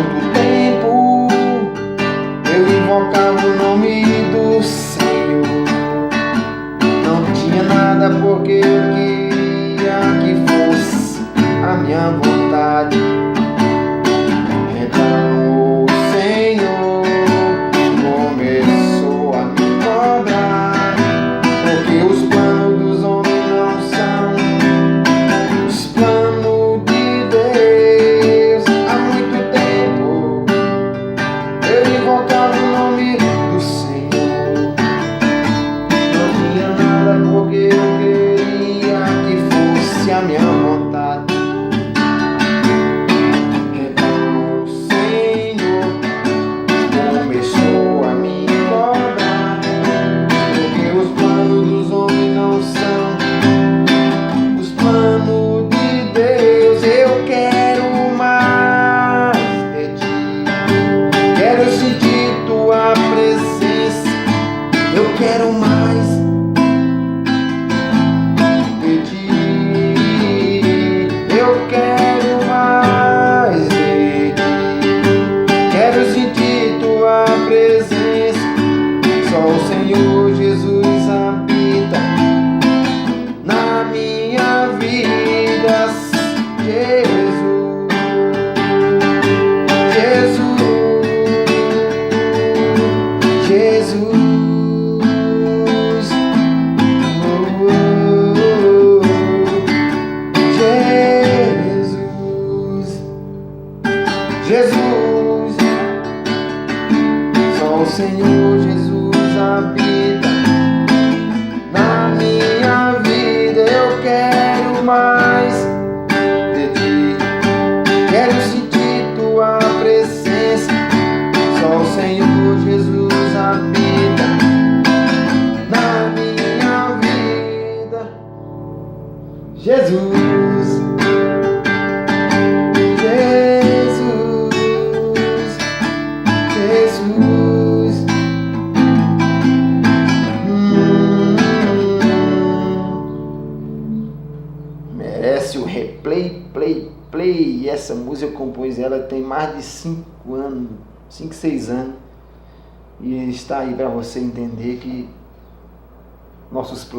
muito tempo eu invocava o nome do Senhor. Não tinha nada porque eu queria que fosse a minha vontade. Então o Senhor começou a me cobrar, porque os planos dos homens não são os planos de Deus. Há muito tempo eu invocava o nome do Senhor. Não tinha nada porque eu queria que fosse a minha vontade. Então o Senhor começou a me cobrar, porque os planos dos homens não são os planos de Deus. Eu quero mais de ti, quero sentir tua presença. Eu quero mais de ti, eu quero mais de ti, quero sentir tua presença. Só o Senhor Jesus habita na minha vida. Jesus, Jesus, Jesus, Jesus, Jesus. Só o Senhor Jesus habita na minha vida. Eu quero mais de ti, quero sentir tua presença. Só o Senhor Jesus habita na minha vida. Jesus, Jesus, Jesus. Merece o replay, play. E essa música eu compus ela tem mais de 5 anos, 5, 6 anos. E está aí para você entender que nossos planos